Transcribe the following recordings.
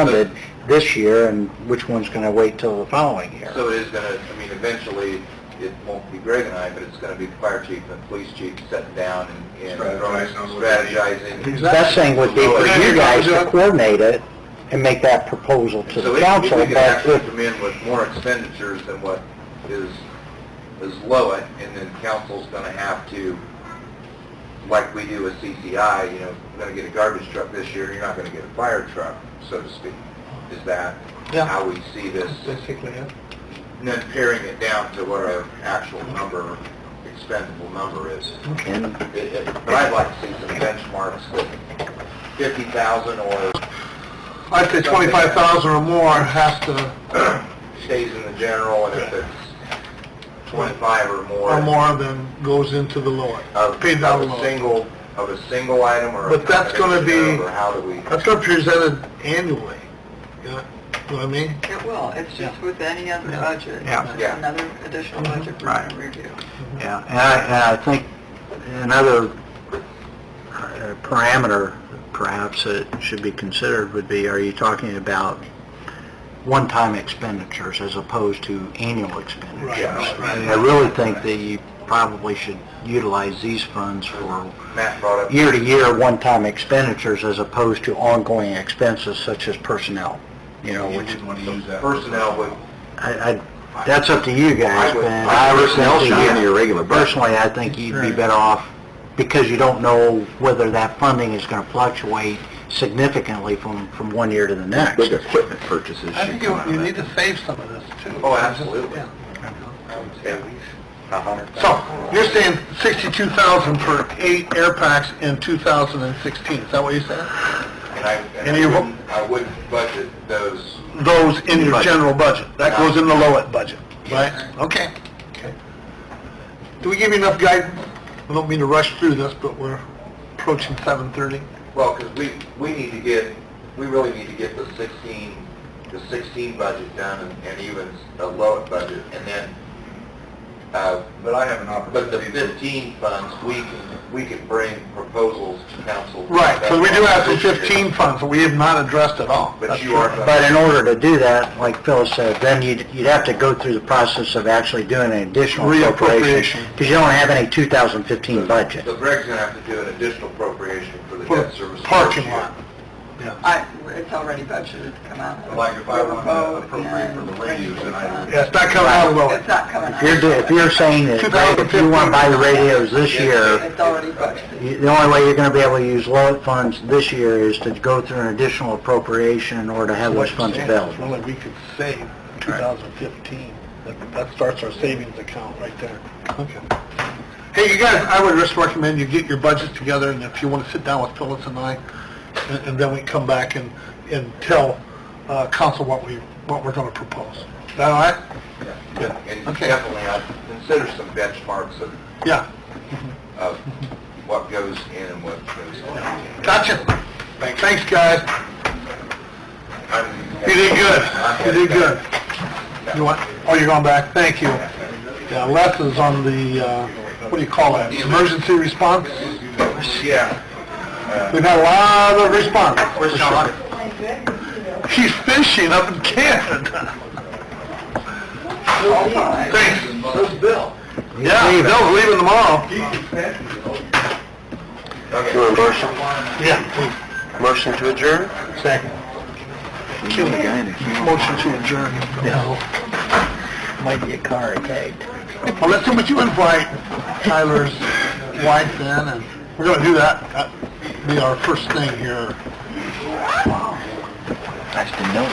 funded this year, and which one's going to wait till the following year. So it is going to, I mean, eventually, it won't be Greg and I, but it's going to be the fire chief and the police chief sitting down and strategizing. The best thing would be for you guys to coordinate it and make that proposal to the council. So we could actually come in with more expenditures than what is low, and then council's going to have to, like we do with CCI, you know, we're going to get a garbage truck this year, you're not going to get a fire truck, so to speak. Is that how we see this? Basically, yeah. And then paring it down to what our actual number, expendable number is. Okay. But I'd like to see some benchmarks that 50,000 or... I'd say 25,000 or more has to... stays in the general, and if it's 25 or more... then goes into the lower. Paid down of a single item, or... But that's going to be... Or how do we... That's going to be presented annually. Yeah. You know what I mean? It will. It's just with any other budget. Yeah. It's another additional budget we're going to review. Yeah, and I think another parameter perhaps that should be considered would be, are you talking about one-time expenditures as opposed to annual expenditures? Right. I really think that you probably should utilize these funds for Matt brought up... year-to-year one-time expenditures as opposed to ongoing expenses such as personnel. You know, which personnel would... that's up to you guys, but personally, I think you'd be better off, because you don't know whether that funding is going to fluctuate significantly from one year to the next. Big equipment purchases. I think you need to save some of this, too. Oh, absolutely. Yeah. I would say at least 100,000. So, you're saying 62,000 for 8 air packs in 2016, is that what you said? I wouldn't budget those... Those in your general budget. That goes in the Lowett budget, right? Okay. Do we give you enough guidance? I don't mean to rush through this, but we're approaching 7:30. Well, because we really need to get the 16 budget done, and even a Lowett budget, and then... but I have an opportunity. But the 15 funds, we can bring proposals to council. Right, so we do have some 15 funds that we have not addressed at all. But you are... But in order to do that, like Phil said, then you'd have to go through the process of actually doing an additional appropriation, because you don't have any 2015 budget. So Greg's going to have to do an additional appropriation for the For debt service. parking lot. Yeah. It's already budgeted to come out. Like if I want to appropriate for the radios, then I... Yeah, it's not coming out of Lowett. It's not coming out. If you're saying that if you want to buy the radios this year, It's already budgeted. the only way you're going to be able to use Lowett funds this year is to go through an additional appropriation in order to have those funds available. Only we could save in 2015. That starts our savings account right there. Okay. Hey, you guys, I would just recommend you get your budget together, and if you want to sit down with Phyllis and I, and then we come back and tell council what we're going to propose. Is that all right? Yeah. Good. And definitely, I'd consider some benchmarks of what goes in and what goes out. Gotcha. Thanks, guys. You did good. You did good. You want? Oh, you're going back? Thank you. Yeah, Les is on the, what do you call that? Emergency response? Yeah. We've had a lot of response. Where's Sean? He's fishing up in Canada. Thanks. Where's Bill? Yeah, Bill's leaving tomorrow. Okay. Do a motion? Yeah, please. Motion to adjourn? Second. Motion to adjourn. No. Might be a car tagged. Well, let's see what you invite Tyler's wife in, and we're going to do that. That'll be our first thing here. Nice to know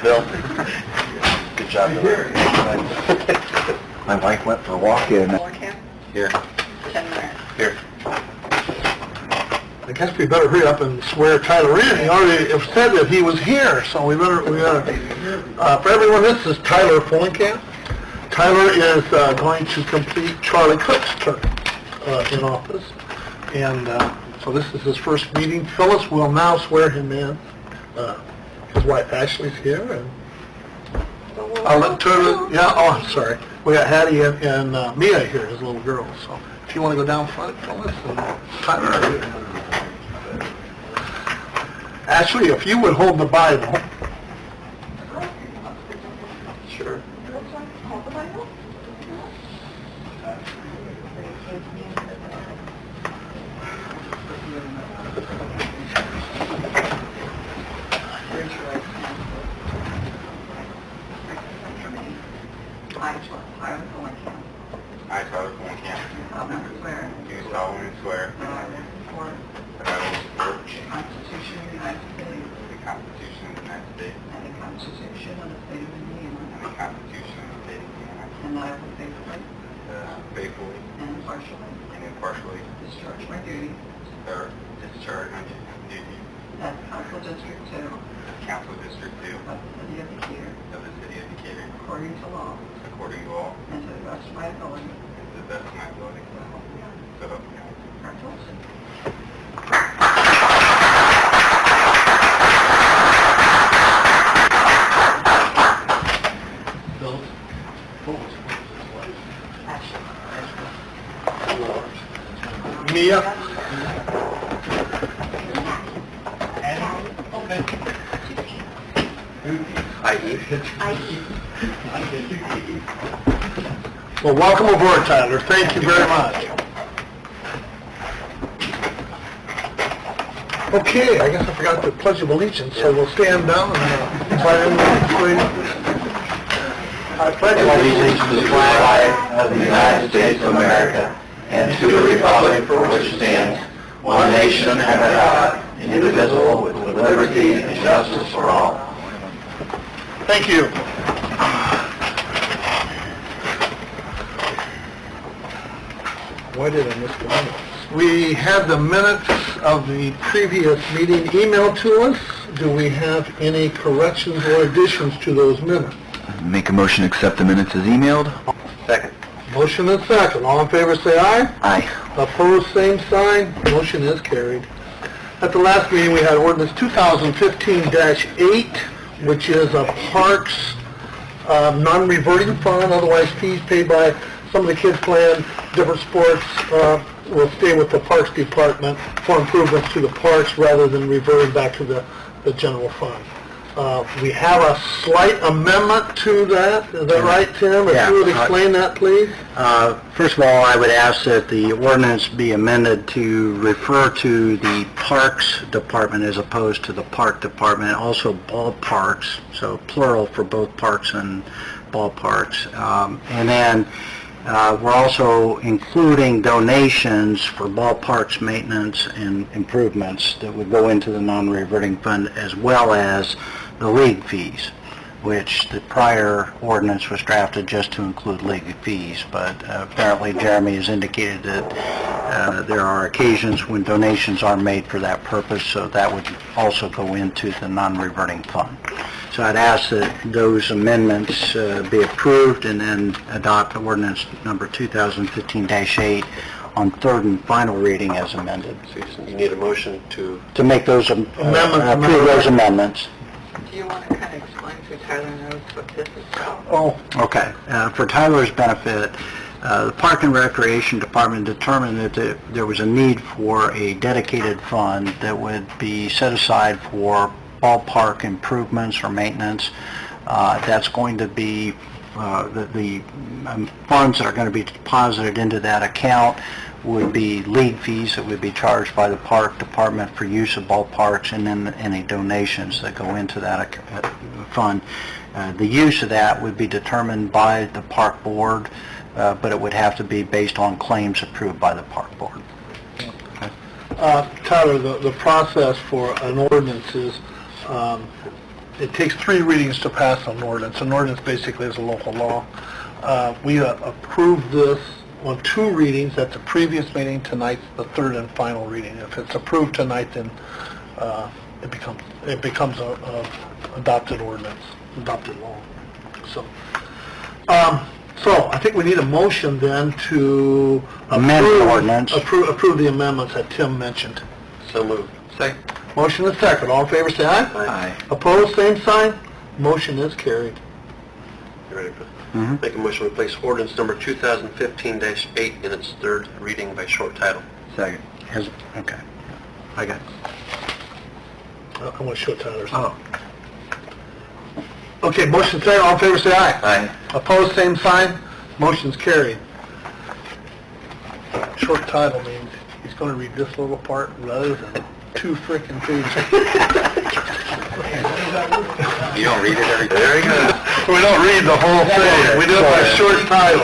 Bill? Good job, Bill. My wife went for a walk in. Here. 10 minutes. Here. I guess we better hurry up and swear Tyler in. He already said that he was here, so we gotta, for everyone, this is Tyler Fulenkamp. Tyler is going to complete Charlie Cook's term in office, and so this is his first meeting. Phyllis will now swear him in. His wife Ashley's here, and I'll let Turner, I'm sorry. We got Hattie and Mia here, his little girl, so If you want to go down front, Phyllis, and Tyler. Actually, if you would hold the Bible. Sure. Raise your right hand. I, Tyler Fulenkamp, I, Tyler Fulenkamp, solemnly swear do solemnly swear that I will support that I will support the Constitution of the United States the Constitution of the United States and the Constitution of the State of Indiana, and the Constitution of the State of Indiana, and that I will faithfully and and impartially discharge my duty discharge my duty as Council District 2 as Council District 2 of the City of Decatur, of the City of Decatur, according to law according to law and to the best of my ability. and to the best of my ability. So help me God. Congratulations. Mia? Well, welcome aboard, Tyler. Thank you very much. Okay, I guess I forgot the Pledge of Allegiance, so we'll stand down and invite everyone to I pledge allegiance to the flag of the United States of America and to the republic for which it stands, one nation under God, indivisible, with liberty and justice for all. Thank you. Why did I miss the minutes? We had the minutes of the previous meeting emailed to us. Do we have any corrections or additions to those minutes? Make a motion to accept the minutes as emailed. Second. Motion and second. All in favor say aye. Aye. Opposed, same sign. Motion is carried. At the last meeting, we had ordinance 2015-8, which is a parks non-reverting fund, otherwise fees paid by some of the kids playing different sports will stay with the Parks Department for improvements to the parks rather than reverting back to the general fund. We have a slight amendment to that. Is that right, Tim? If you would explain that, please. First of all, I would ask that the ordinance be amended to refer to the Parks Department as opposed to the Park Department, also ballparks, so plural for both parks and ballparks. And then we're also including donations for ballparks maintenance and improvements that would go into the non-reverting fund, as well as the league fees, which the prior ordinance was drafted just to include league fees, but apparently Jeremy has indicated that there are occasions when donations are made for that purpose, so that would also go into the non-reverting fund. So I'd ask that those amendments be approved and then adopt ordinance number 2015-8 on third and final reading as amended. You need a motion to... To make those approve those amendments. Do you want to kind of explain so Tyler knows what this is about? Oh, Okay. For Tyler's benefit, the Park and Recreation Department determined that there was a need for a dedicated fund that would be set aside for ballpark improvements or maintenance. That's going to be the funds that are going to be deposited into that account would be league fees that would be charged by the Park Department for use of ballparks, and then any donations that go into that fund. The use of that would be determined by the Park Board, but it would have to be based on claims approved by the Park Board. Tyler, the process for an ordinance is, it takes 3 readings to pass an ordinance. An ordinance basically is a local law. We approved this on 2 readings at the previous meeting. Tonight's the 3rd and final reading. If it's approved tonight, then it becomes a adopted ordinance, adopted law. So I think we need a motion then to Amend the ordinance. approve the amendments that Tim mentioned. So moved. Second. Motion is second. All in favor, say aye. Aye. Opposed, same sign. Motion is carried. You ready for Mhm. Make a motion to place ordinance number 2015-8 in its third reading by short title. Second. Okay. I got it. I want to show Tyler's. Oh. Okay, motion second, all in favor, say aye. Aye. Opposed, same sign. Motion's carried. Short title means he's going to read this little part rather than 2 frickin' pages. You don't read it every day? There you go. We don't read the whole thing, we do it by short title.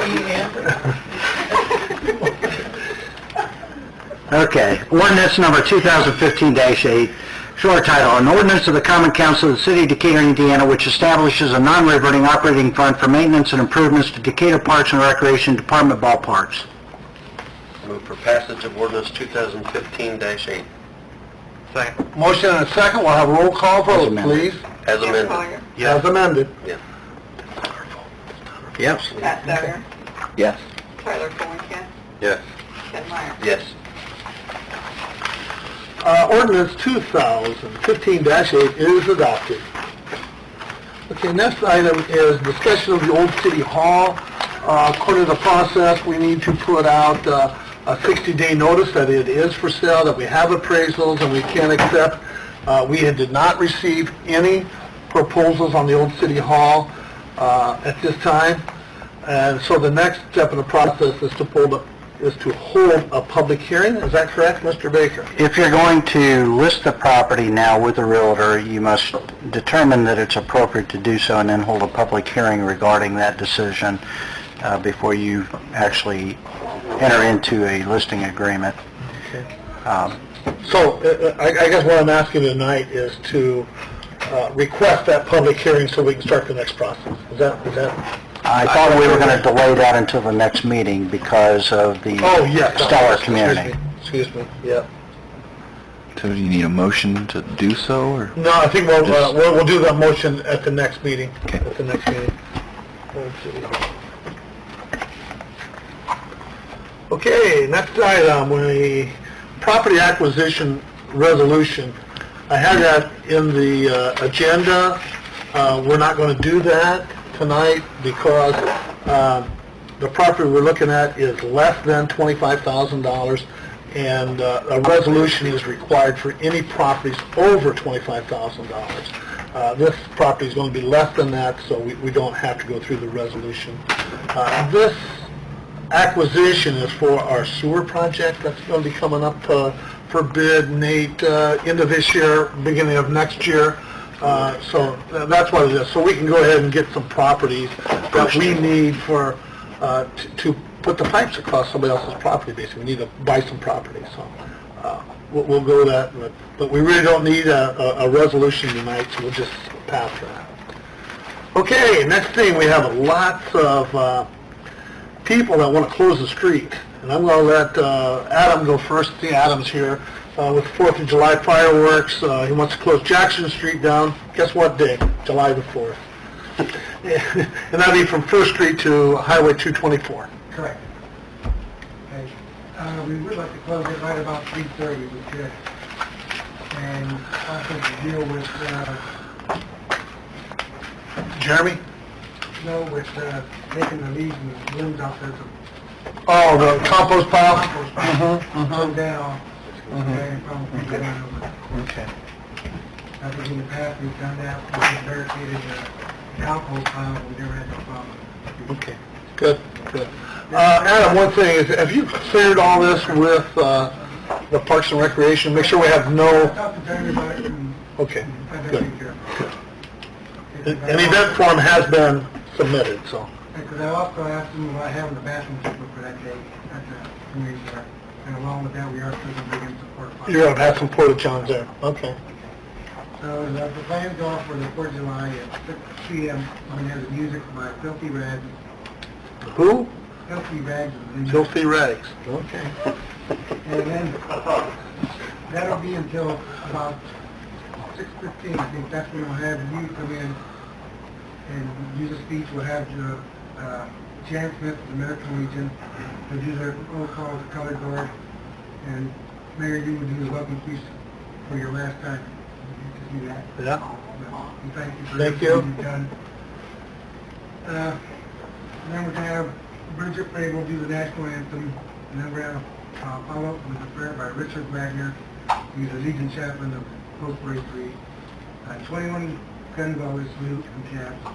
Okay, ordinance number 2015-8, short title, an ordinance of the Common Council of the City of Decatur, Indiana, which establishes a non-reverting operating fund for maintenance and improvements to Decatur Parks and Recreation Department ballparks. Move for passage of ordinance 2015-8. Second. Motion and a second, we'll have a roll call As vote, amended. please. As Jeff amended. Collier. As amended. Yeah. Yes. Pat Dyer. Yes. Tyler Fulenkamp. Yes. Ken Meyer. Yes. Ordinance 2015-8 is adopted. Okay, next item is discussion of the old city hall. According to the process, we need to put out a 60-day notice that it is for sale, that we have appraisals and we can accept. We did not receive any proposals on the old city hall at this time. And so the next step in the process is to hold a public hearing. Is that correct, Mr. Baker? If you're going to list the property now with a realtor, you must determine that it's appropriate to do so and then hold a public hearing regarding that decision before you actually enter into a listing agreement. Okay. So I guess what I'm asking tonight is to request that public hearing so we can start the next process. Is that? I thought we were going to delay that until the next meeting because of the Oh, yes. stellar community. Excuse me, yeah. So do you need a motion to do so, or? No, I think we'll do that motion at the next meeting. Okay. At the next meeting. Okay, next item, property acquisition resolution. I had that in the agenda. We're not going to do that tonight because the property we're looking at is less than $25,000, and a resolution is required for any properties over $25,000. This property is going to be less than that, so we don't have to go through the resolution. This acquisition is for our sewer project that's going to be coming up for bid, Nate, end of this year, beginning of next year. So that's what it is. So we can go ahead and get some properties that we need for to put the pipes across somebody else's property. Basically, we need to buy some property. So we'll go that, but we really don't need a resolution tonight. So we'll just pass that. Okay, next thing, we have lots of people that want to close the street, and I'm going to let Adam go first. See, Adam's here with 4th of July fireworks. He wants to close Jackson Street down. Guess what day? July the 4th. And that'll be from 1st Street to Highway 224. Correct. Okay. We would like to close it right about 3:30, we could. And also to deal with, Jeremy? with taking the leaves and limbs out there to Oh, the compost pile? come down. Okay, and probably take it down. Okay. I think in the past we've done that, we've barricaded the compost pile, we never had that problem. Okay, good. Adam, one thing is, have you cleared all this with the Parks and Recreation? Make sure we have I no... talked to Jeremy about it and Okay, had that good. taken care of. An event form has been submitted, so... Because I also asked them what I have in the bathroom super for that day, at the community center. And along with that, we are still going to bring in support. You're going to have some porta-johns there, okay. So the plans are for the 4th of July at 6 p.m. I'm going to have the music by Filthy Rags. Who? Filthy Rags is the name. Filthy Rags, okay. And then that'll be until about 6:15. I think that's when we'll have you come in and use a speech. We'll have Jan Smith, the Medical Legion, will do their roll call as a color guard. And Mayor, you would do the welcome speech for your last time. You do that. Yeah. And thank you for Thank everything you. you've done. And then we're going to have Bridget Frabel do the national anthem, and then we're going to follow up with a prayer by Richard Wagner. He's the Legion chaplain of Post 43. 21 gun goes salute and caps.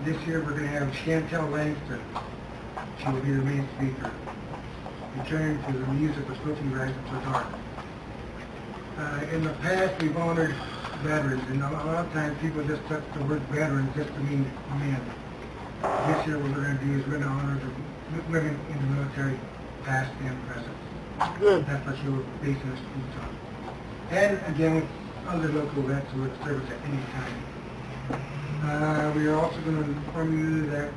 This year we're going to have Chantel Langston. She will be the main speaker. Return to the music of Smoking Rise for Dark. In the past we've honored veterans, and a lot of times people just took the word veterans just to mean men. This year what we're going to do is we're going to honor the women in the military, past and present. Good. That's what you're basing this speech on. And again, with other local vets who would service at any time. We are also going to inform you that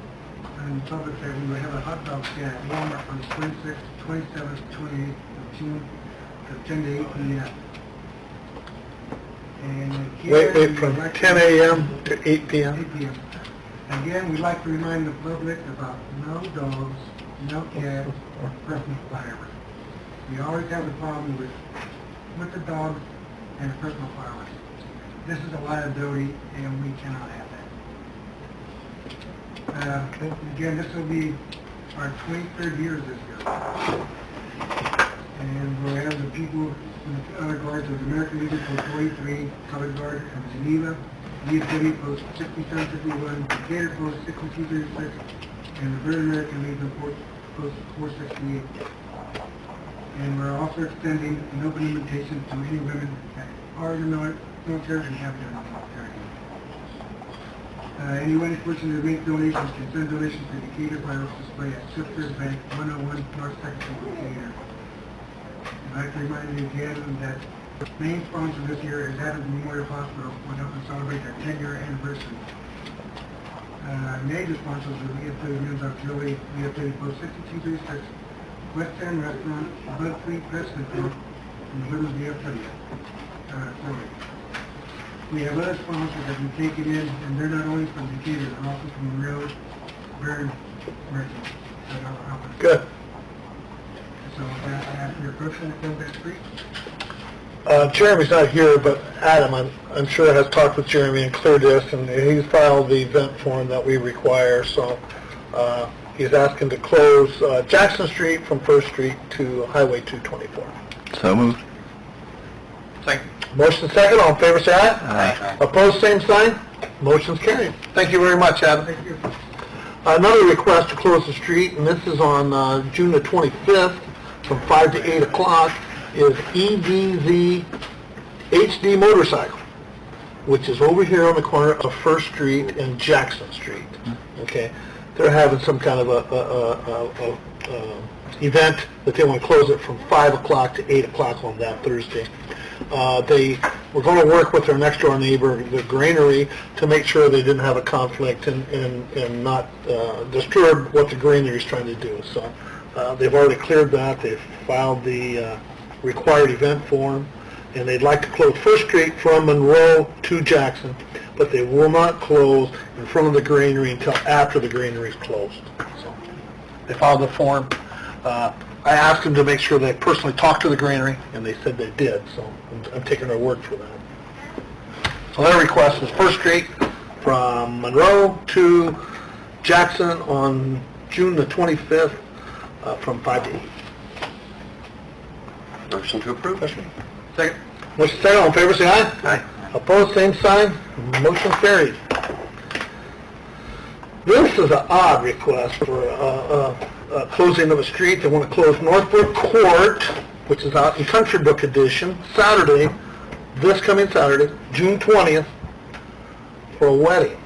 in public that we will have a hot dog stand at Walmart on the 26th, 27th, 28th of June from 10 to 8 p.m. And again, Wait, from 10 a.m. to 8 p.m.? 8 p.m. Again, we'd like to remind the public about no dogs, no cats, or personal firearms. We always have a problem with the dogs and the personal firearms. This is a liability, and we cannot have that. Again, this will be our 23rd year this year. And we'll have the people from the other guards of the American Legion Post 43, Color Guard of Geneva, DFW Post 6751, Decatur Post 6236, and the British American Legion Post 468. And we're also extending an open invitation to any women that are in the military and have been in the military. Anyone wishing to make donations can send donations to Decatur by display at Sisters Bank, 101 North 2nd Street, Decatur. I'd like to remind you again that the main sponsor this year is Adams Memorial Hospital, went up and celebrate their 10-year anniversary. Major sponsors are the VFW Men's Auxiliary, VFW Post 6236, West End Restaurant, Bud Free President, and the Women's VFW. We have other sponsors that we take it in, and they're not only from Decatur, they're also from Monroe, Bern, Merchant. Good. So I ask your person to come that street. Jeremy's not here, but Adam, I'm sure, has talked with Jeremy and cleared this, and he's filed the event form that we require, so he's asking to close Jackson Street from First Street to Highway 224. So moved. Second. Motion second, all in favor say aye. Aye. Opposed, same sign. Motion's carried. Thank you very much, Adam. Thank you. Another request to close the street, and this is on June the 25th from 5 to 8 o'clock, is EDZ HD Motorcycle, which is over here on the corner of First Street and Jackson Street. Okay, they're having some kind of a event that they want to close it from 5 o'clock to 8 o'clock on that Thursday. They were going to work with their next door neighbor, the granary, to make sure they didn't have a conflict and not disturb what the granary is trying to do. So they've already cleared that. They've filed the required event form, and they'd like to close First Street from Monroe to Jackson, but they will not close in front of the granary until after the granary is closed. So they filed the form. I asked them to make sure they personally talked to the granary, and they said they did, so I'm taking their word for that. So their request is First Street from Monroe to Jackson on June the 25th from 5 to 8. Motion to approve. Second. Motion second, all in favor, say aye. Aye. Opposed, same sign. Motion carried. This is an odd request for closing of a street. They want to close Northbrook Court, which is out in Country Book Edition, Saturday, this coming Saturday, June 20th, for a wedding.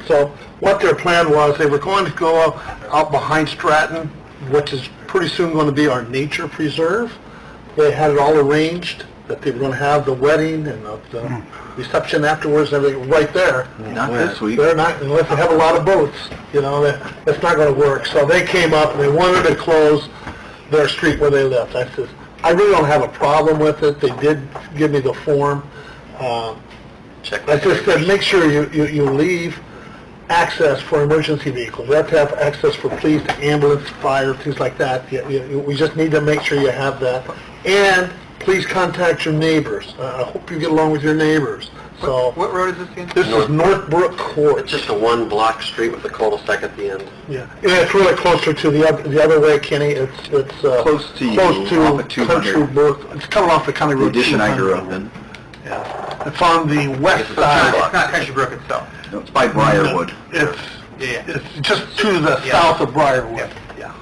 So what their plan was, they were going to go out behind Stratton, which is pretty soon going to be our nature preserve. They had it all arranged that they were going to have the wedding and the reception afterwards and everything right there. Not this week. They're not, unless they have a lot of boats, you know, that's not going to work. So they came up and they wanted to close their street where they lived. I said, I really don't have a problem with it. They did give me the form. Check I with just said, make sure you leave access for emergency vehicles. We have to have access for police, ambulance, fire, things like that. We just need to make sure you have that. And please contact your neighbors. I hope you get along with your neighbors. So, What road is this again? this is Northbrook Court. It's just a one-block street with a cul-de-sac at the end. Yeah, it's really closer to the other way, Kenny. It's Close to you, close to off of 200. Country Brook. It's coming off the County The Road addition I grew 200. up in. Yeah, it's on the west It's a side. block. Not Country Brook itself. No, it's by Briarwood. It's Yeah. it's just to the south of Briarwood. Yeah,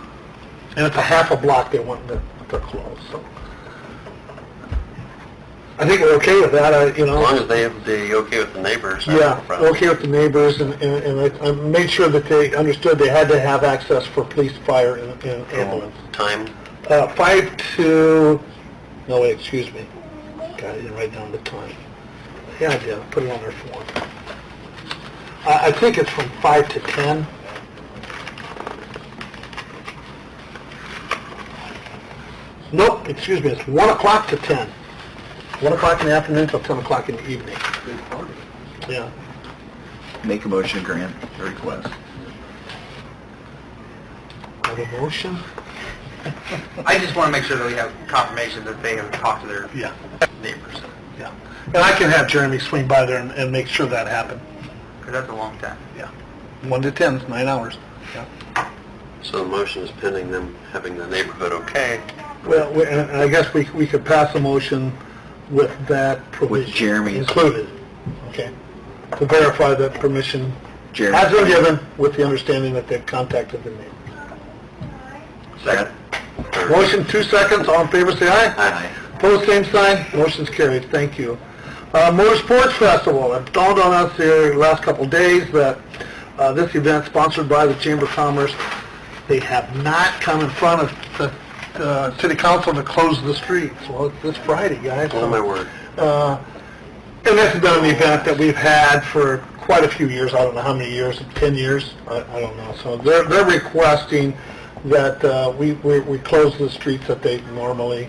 and it's a half a block they want to close. So I think we're okay with that. As long as they have the okay with the neighbors. I have no Yeah, problem. okay with the neighbors, and I made sure that they understood they had to have access for police, fire, and ambulance. Time, 5 to, no wait, excuse me. God, I didn't write down the time. Yeah, I did, put it on their form. I think it's from 5 to 10. Nope, excuse me, it's 1 o'clock to 10. 1 o'clock in the afternoon till 10 o'clock in the evening. Yeah. Make a motion to grant the request. Have a motion? I just want to make sure that we have confirmation that they have talked to their Yeah, neighbors, yeah. And I can have Jeremy swing by there and make sure that happened. because that's a long time. Yeah. 1 to 10 is 9 hours. Yeah. so the motion is pending them having the neighborhood okay. Well, and I guess we could pass a motion with that provision. Jeremy's. Included, okay? To verify that permission Jeremy. has been given with the understanding that they've contacted the neighbor. Second. Motion, 2 seconds, all in favor, say aye. Aye. Opposed, same sign, motion's carried, thank you. Motorsports Festival, it dawned on us here the last couple of days that this event sponsored by the Chamber of Commerce, they have not come in front of the City Council to close the streets. Well, it's this Friday, guys. Oh, my word. And this has been an event that we've had for quite a few years, I don't know how many years, 10 years, I don't know. So they're requesting that we close the streets that they normally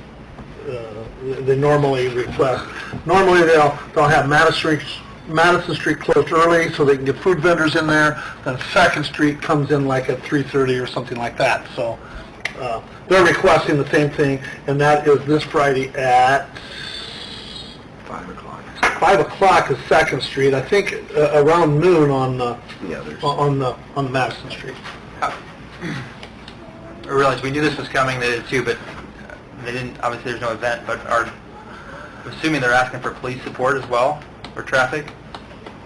request. Normally they'll have Madison Street closed early so they can get food vendors in there, then 2nd Street comes in like at 3:30 or something like that. So they're requesting the same thing, and that is this Friday at 5 o'clock. 5 o'clock is 2nd Street, I think around noon on The others. on Madison Street. I realized we knew this was coming, they did too, but they didn't, obviously there's no event, but assuming they're asking for police support as well, for traffic?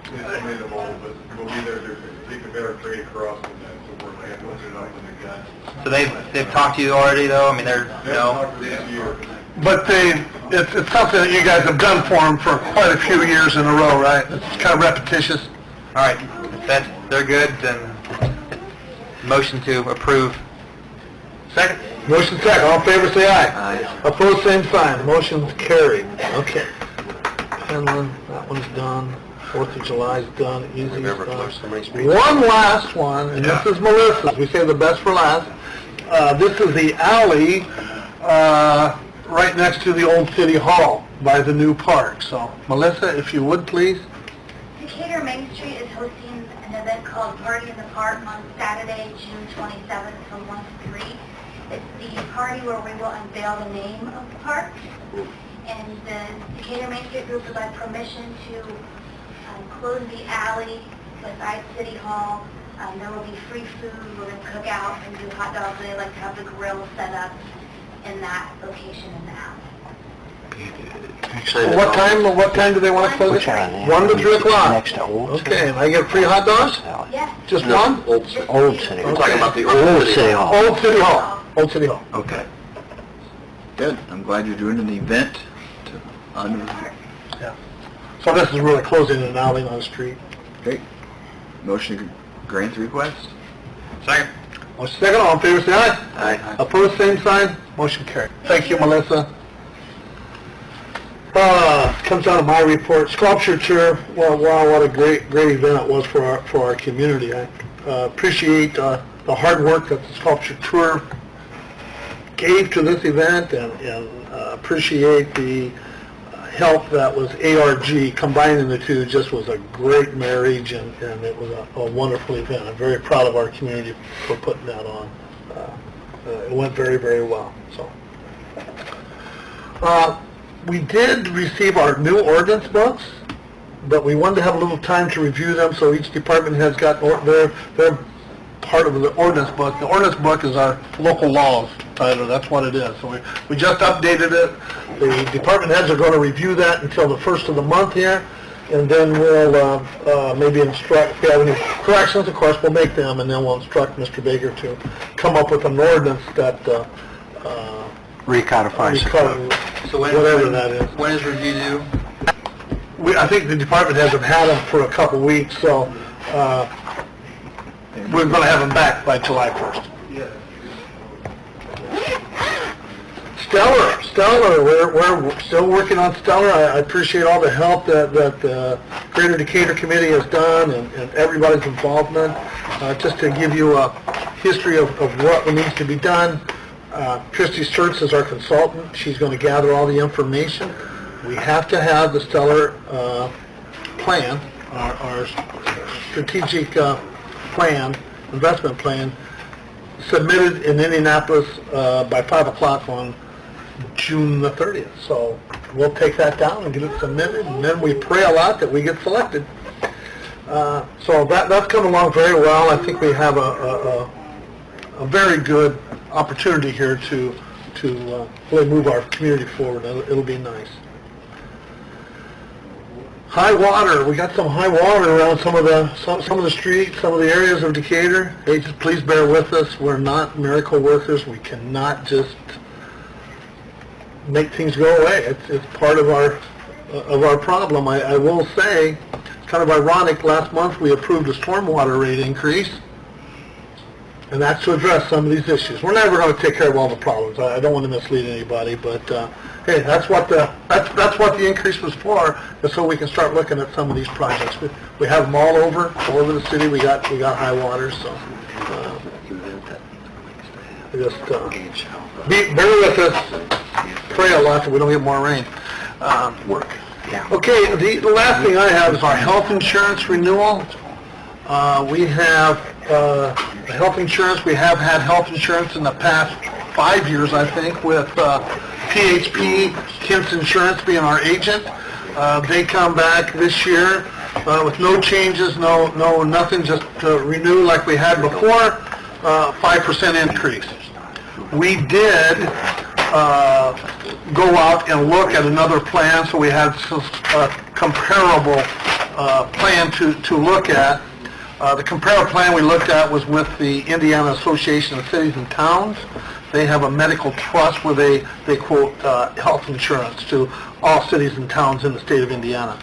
I made them all, but we'll be there, there's a better trade across and then so forth, I have to open it up when they got. So they've talked to you already though, I mean they're, Talked to this year. But it's something that you guys have done for them for quite a few years in a row, right? It's kind of repetitious. alright, if they're good, then motion to approve. Second? Motion second, all in favor say aye. Aye. Opposed, same sign, motion's carried. Okay. Penland, that one's done. 4th of July's done, easy We've never closed so many stuff. streets. One last one, and this is Melissa's, we save the best for last. This is the alley, right next to the old City Hall by the new park. So, Melissa, if you would, please. Decatur Main Street is hosting an event called Party in the Park on Saturday, June 27th from 1 to 3. It's the party where we will unveil the name of the park. And the Decatur Main Street group would like permission to close the alley beside City Hall. There will be free food. We're going to cook out and do hot dogs. They like to have the grill set up in that location in the alley. What time do they want to close it? 1 to 3 o'clock. Next to Old Okay, and I get free hot dogs? Yes. Just No, one? Old City. Old City. We're talking about the Old old City City Hall. Hall. Old City Hall. Old City Hall. Okay. Good. I'm glad you're doing an event to honor. Yeah. So this is really closing an alley on the street. Great. Motion to grant the request? Second. Motion second, all in favor, say aye. Aye. Opposed, same sign. Motion carried. Thank you, Melissa. Comes out of my report, sculpture tour. Well, wow, what a great event it was for our community. I appreciate the hard work that the sculpture tour gave to this event, and appreciate the help that was ARG. Combining the two just was a great marriage, and it was a wonderful event. I'm very proud of our community for putting that on. It went very, very well. So, We did receive our new ordinance books, but we wanted to have a little time to review them, so each department has got their part of the ordinance book. The ordinance book is our local laws, Tyler, that's what it is. So we just updated it. The department heads are going to review that until the first of the month here, and then we'll maybe instruct, if we have any corrections, of course, we'll make them, and then we'll instruct Mr. Baker to come up with an ordinance that Recodifies it. So whatever that is. When is review due? I think the department hasn't had them for a couple weeks, so we're going to have them back by July 1st. Stellar, we're still working on Stellar. I appreciate all the help that the Greater Decatur Committee has done and everybody's involvement. Just to give you a history of what needs to be done, Christy Sturts is our consultant. She's going to gather all the information. We have to have the Stellar plan, our strategic plan, investment plan, submitted in Indianapolis by 5 o'clock on June the 30th. So we'll take that down and get it submitted, and then we pray a lot that we get selected. So that's coming along very well. I think we have a very good opportunity here to really move our community forward. It'll be nice. High water. We got some high water around some of the streets, some of the areas of Decatur. Hey, just please bear with us. We're not miracle workers. We cannot just make things go away. It's part of our problem. I will say, it's kind of ironic. Last month we approved a stormwater rate increase, and that's to address some of these issues. We're never going to take care of all the problems. I don't want to mislead anybody, but hey, that's what the increase was for, is so we can start looking at some of these projects. We have them all over the city. We got high water, so just bear with us. Pray a lot that we don't get more rain. Okay, the last thing I have is our health insurance renewal. We have health insurance. We have had health insurance in the past 5 years, I think, with PHP, Kent's Insurance being our agent. They come back this year with no changes, nothing, just renew like we had before, 5% increase. We did go out and look at another plan, so we had a comparable plan to look at. The comparative plan we looked at was with the Indiana Association of Cities and Towns. They have a medical trust where they quote health insurance to all cities and towns in the state of Indiana.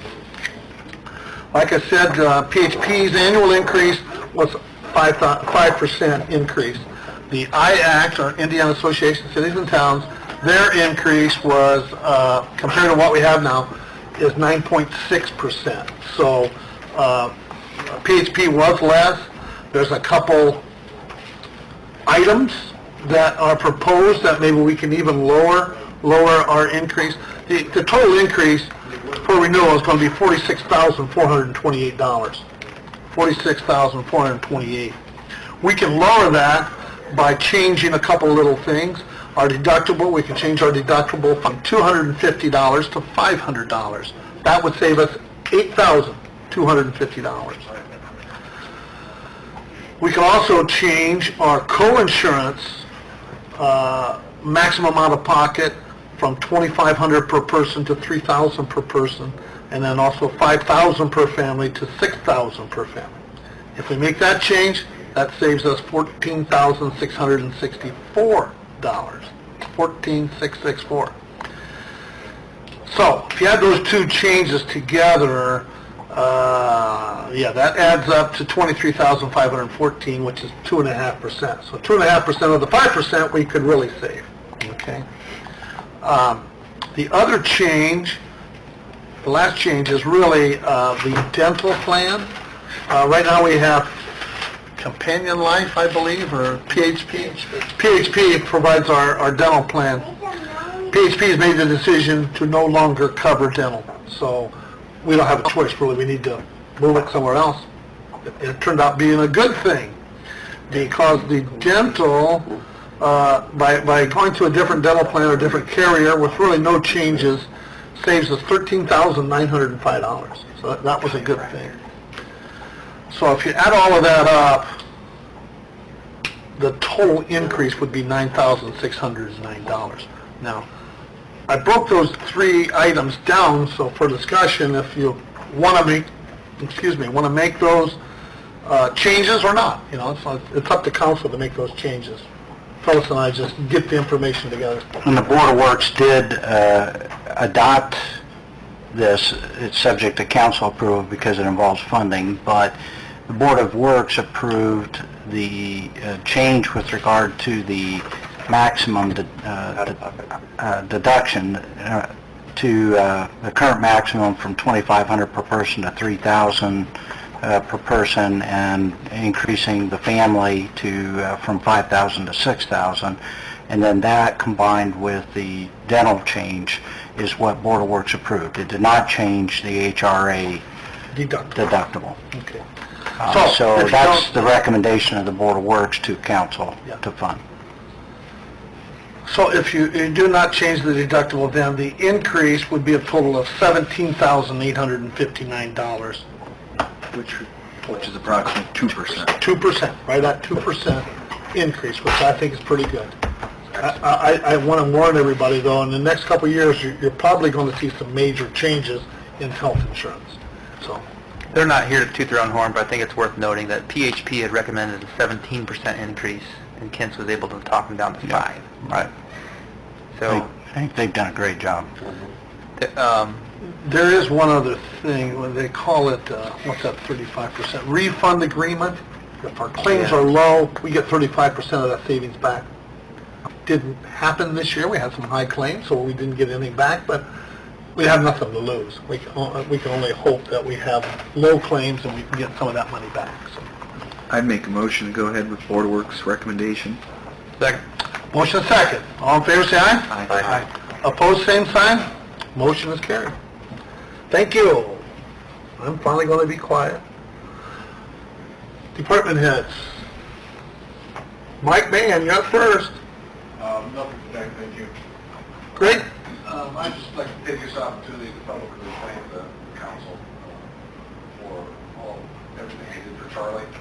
Like I said, PHP's annual increase was 5% increase. The IACT, or Indiana Association of Cities and Towns, their increase was, compared to what we have now, is 9.6%. So PHP was less. There's a couple items that are proposed that maybe we can even lower our increase. The total increase for renewal is going to be $46,428. $46,428. We can lower that by changing a couple little things. Our deductible, we can change our deductible from $250 to $500. That would save us $8,250. We can also change our co-insurance maximum out of pocket from $2,500 per person to $3,000 per person, and then also $5,000 per family to $6,000 per family. If we make that change, that saves us $14,664. $14,664. So if you add those two changes together, that adds up to $23,514, which is 2.5%. So 2.5% of the 5% we could really save. Okay. The other change, the last change, is really the dental plan. Right now we have Companion Life, I believe, or PHP. PHP provides our dental plan. PHP has made the decision to no longer cover dental, so we don't have a choice, really. We need to move it somewhere else. It turned out being a good thing, because the dental, by going to a different dental plan or different carrier with really no changes saves us $13,905. So that was a good thing. So if you add all of that up, the total increase would be $9,609. Now, I broke those three items down, so for discussion, if you want to make, those changes or not, it's up to council to make those changes. Phyllis and I just get the information together. And the Board of Works did adopt this. It's subject to council approval because it involves funding, but the Board of Works approved the change with regard to the maximum deduction to the current maximum from $2,500 per person to $3,000 per person, and increasing the family to from $5,000 to $6,000, and then that combined with the dental change is what Board of Works approved. It did not change the HRA deductible. Okay. So if you that's don't- the recommendation of the Board of Works to council to fund. So if you do not change the deductible, then the increase would be a total of $17,859. Which is approximately 2%. 2%, right at 2% increase, which I think is pretty good. I want to warn everybody, though, in the next couple of years, you're probably going to see some major changes in health insurance. So, They're not here to toot their own horn, but I think it's worth noting that PHP had recommended a 17% increase, and Kent's was able to talk them down to 5. Right. So, I think they've done a great job. there is one other thing, when they call it, what's that, 35% refund agreement. If our claims are low, we get 35% of that savings back. Didn't happen this year. We had some high claims, so we didn't get anything back, but we have nothing to lose. We can only hope that we have low claims and we can get some of that money back. So. I'd make a motion to go ahead with Board of Works recommendation. second. Motion second. All in favor, say aye. Aye. Opposed, same sign. Motion is carried. Thank you. I'm finally going to be quiet. Department heads. Mike Mann, you're up first. Nothing today, thank you. Great. I'd just like to take this opportunity to publicly thank the council for everything they did for Charlie and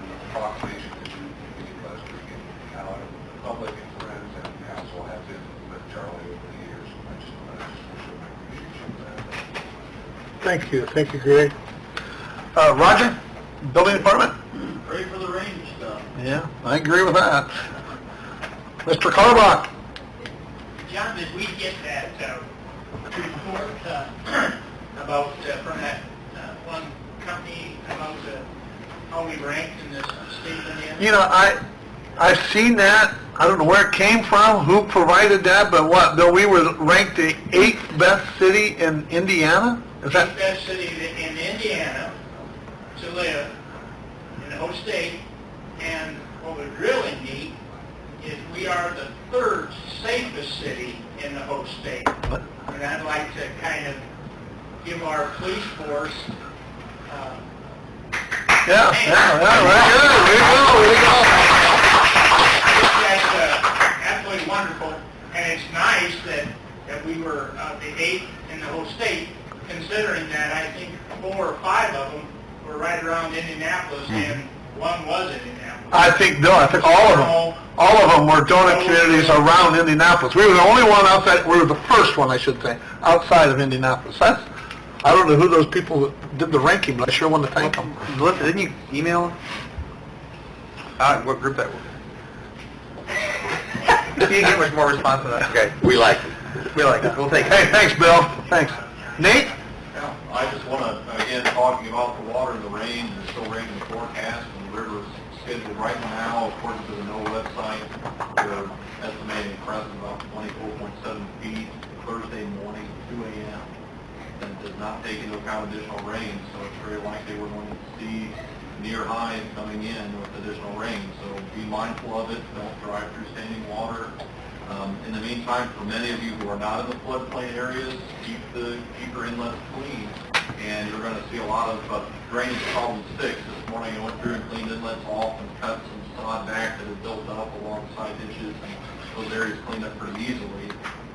the proclamation that you gave last week, and how the public and friends and council have been with Charlie over the years. I just wish them my appreciation for that. Thank you. Thank you, Greg. Roger, Building Department? Ready for the rain stuff. Yeah, I agree with that. Mr. Carbach? John, did we get that report about, from that one company about how we ranked in this state of Indiana? You know, I've seen that. I don't know where it came from, who provided that, but what, Bill, we were ranked the 8th best city in Indiana? Is that? The best city in Indiana to live in the whole state, and what was really neat is we are the 3rd safest city in the whole state. And I'd like to kind of give our police force Yeah, very good. Way to go. That's absolutely wonderful, and it's nice that we were the 8th in the whole state, considering that I think 4 or 5 of them were right around Indianapolis, and one was Indianapolis. I think all of them were donut communities around Indianapolis. We were the only one outside, we were the first one, I should say, outside of Indianapolis. I don't know who those people that did the ranking, but I sure want to thank them. Melissa, didn't you email them? What group that was? You didn't get much more response than that. Okay. We like it. We like it. We'll take it. Hey, thanks, Bill. Thanks. Nate? Yeah, I just want to, again, talking about the water and the rain, and it's still raining in the forecast, and the river is scheduled right now, according to the NOAA website, we're estimating present about 24.7 feet Thursday morning, 2 a.m. And it does not take into account additional rain, so it's very likely we're going to see near highs coming in with additional rain. So be mindful of it, don't drive through standing water. In the meantime, for many of you who are not in the floodplain areas, keep your inlets clean. And you're going to see a lot of drainage problem 6. This morning I went through and cleaned inlets off and cut some sod back that had built up along side ditches, and those areas cleaned up pretty easily.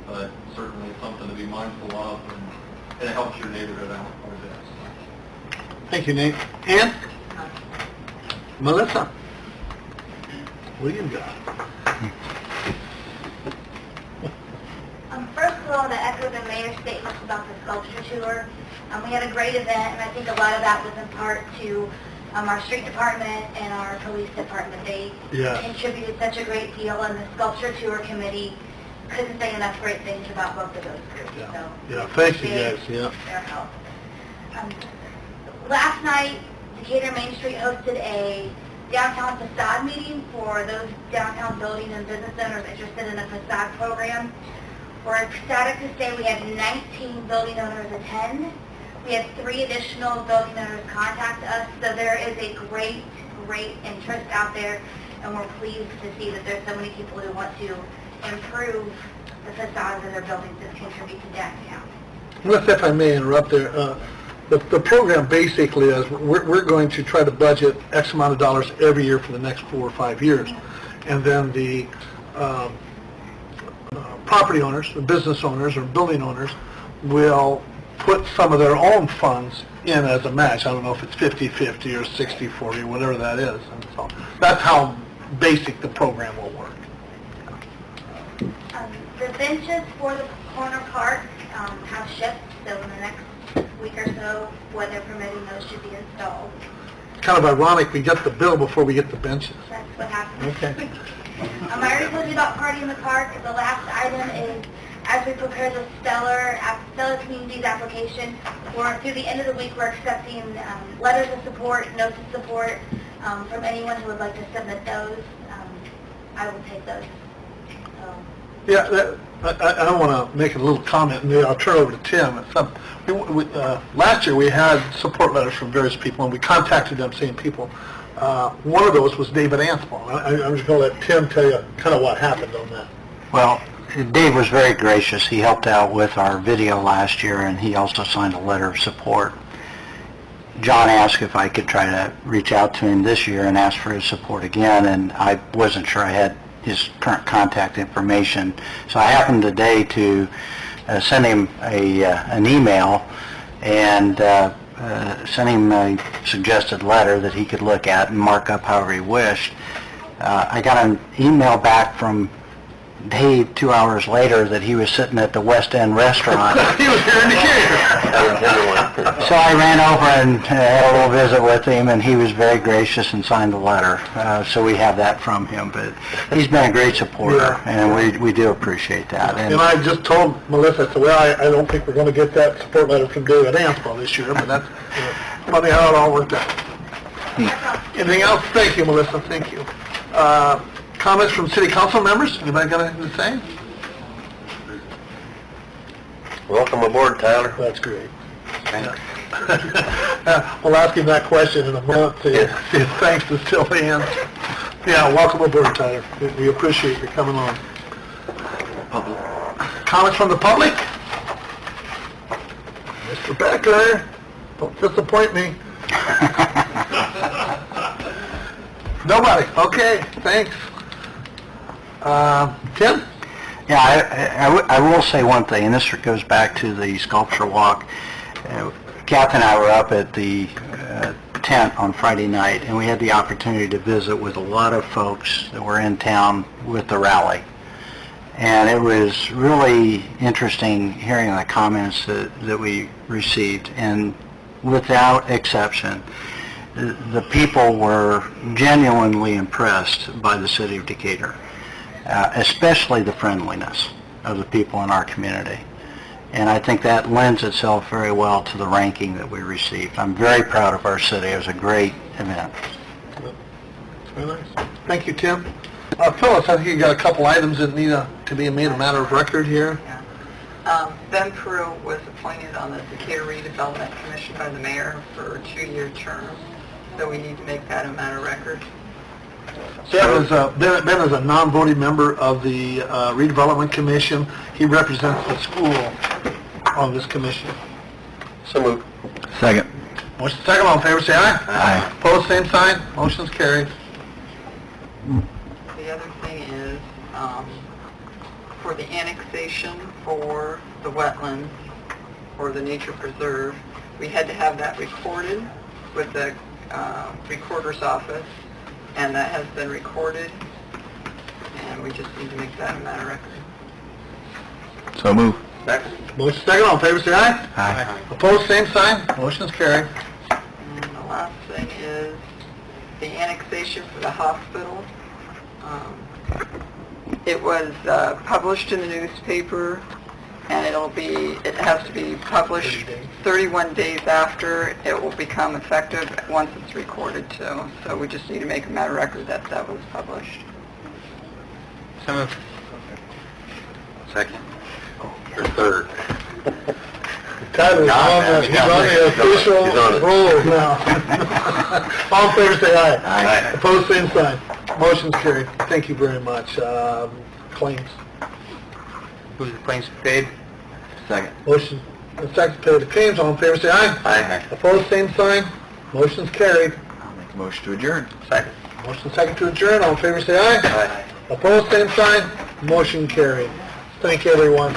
But certainly something to be mindful of, and and it helps your neighborhood out quite a bit. Thank you, Nate. Ann? Melissa? What do you got? First of all, to echo the mayor's statements about the sculpture tour, we had a great event, and I think a lot of that was in part to our street department and our police department. They Yeah. contributed such a great deal, and the sculpture tour committee couldn't say enough great things about both of those groups. Yeah. So Yeah, thank you, appreciate guys. Yeah. their help. Last night, Decatur Main Street hosted a downtown facade meeting for those downtown building and business owners interested in a facade program. We're ecstatic to say we had 19 building owners attend. We had 3 additional building owners contact us, so there is a great interest out there, and we're pleased to see that there's so many people who want to improve the facades of their buildings and contribute to downtown. Melissa, if I may interrupt there, the program basically is, we're going to try to budget X amount of dollars every year for the next 4 or 5 years. And then the property owners, the business owners or building owners will put some of their own funds in as a match. I don't know if it's 50-50 or 60-40, whatever that is. And so that's how basic the program will work. The benches for the corner park have shipped, so in the next week or so, weather permitting, those should be installed. It's kind of ironic, we get the bill before we get the benches. That's what happened. Okay. I already told you about Party in the Park. The last item is, as we prepare the Stellar Communities application, through the end of the week, we're accepting letters of support, notes of support from anyone who would like to submit those. I will take those. So, Yeah, I want to make a little comment, and maybe I'll turn over to Tim. Last year, we had support letters from various people, and we contacted them, same people. One of those was David Anspaugh. I'm just going to let Tim tell you kind of what happened on that. Well, Dave was very gracious. He helped out with our video last year, and he also signed a letter of support. John asked if I could try to reach out to him this year and ask for his support again, and I wasn't sure I had his current contact information. So I happened today to send him an email and sent him a suggested letter that he could look at and mark up however he wished. I got an email back from Dave 2 hours later that he was sitting at the West End restaurant. He was here in Decatur. So I ran over and had a little visit with him, and he was very gracious and signed the letter. So we have that from him, but he's been a great supporter, Yeah. and we do appreciate that. And I just told Melissa, I said, well, I don't think we're going to get that support letter from David Anspaugh this year, but that's funny how it all worked out. Anything else? Thank you, Melissa. Thank you. Comments from city council members? Anybody got anything to say? Welcome aboard, Tyler. That's great. We'll ask him that question in a month, see if thanks is still in. Yeah, welcome aboard, Tyler. We appreciate you coming on. Comments from the public? Mr. Becker, don't disappoint me. Nobody? Okay, thanks. Tim? Yeah, I will say one thing, and this goes back to the sculpture walk. Kath and I were up at the tent on Friday night, and we had the opportunity to visit with a lot of folks that were in town with the rally. And it was really interesting hearing the comments that we received, and without exception, the people were genuinely impressed by the city of Decatur, especially the friendliness of the people in our community. And I think that lends itself very well to the ranking that we received. I'm very proud of our city. It was a great event. Very nice. Thank you, Tim. Phyllis, I think you got a couple items that need to be made a matter of record here. Ben Peru was appointed on the Decatur Redevelopment Commission by the mayor for a 2-year term, so we need to make that a matter of record. Ben is a non-voting member of the Redevelopment Commission. He represents the school on this commission. So moved. Second. Motion second, all in favor, say aye. Aye. Opposed, same sign. Motion's carried. The other thing is, for the annexation for the wetlands, or the nature preserve. We had to have that recorded with the recorder's office, and that has been recorded, and we just need to make that a matter of record. So move. Motion second, all in favor, say aye. Aye. Opposed, same sign. Motion's carried. And the last thing is the annexation for the hospital. It was published in the newspaper, and it has to be published 31 days after it will become effective once it's recorded too. So we just need to make a matter of record that that was published. So moved. Second. Or third. Tyler's on the official He's on it. roll now. All in favor, say aye. Aye. Opposed, same sign. Motion's carried. Thank you very much. Claims. Move the claims paid. Second. Motion, second to pay the claims. All in favor, say aye. Aye. Opposed, same sign. Motion's carried. I'll make a motion to adjourn. Second. Motion second to adjourn. All in favor, say aye. Aye. Opposed, same sign. Motion carried. Thank you, everyone.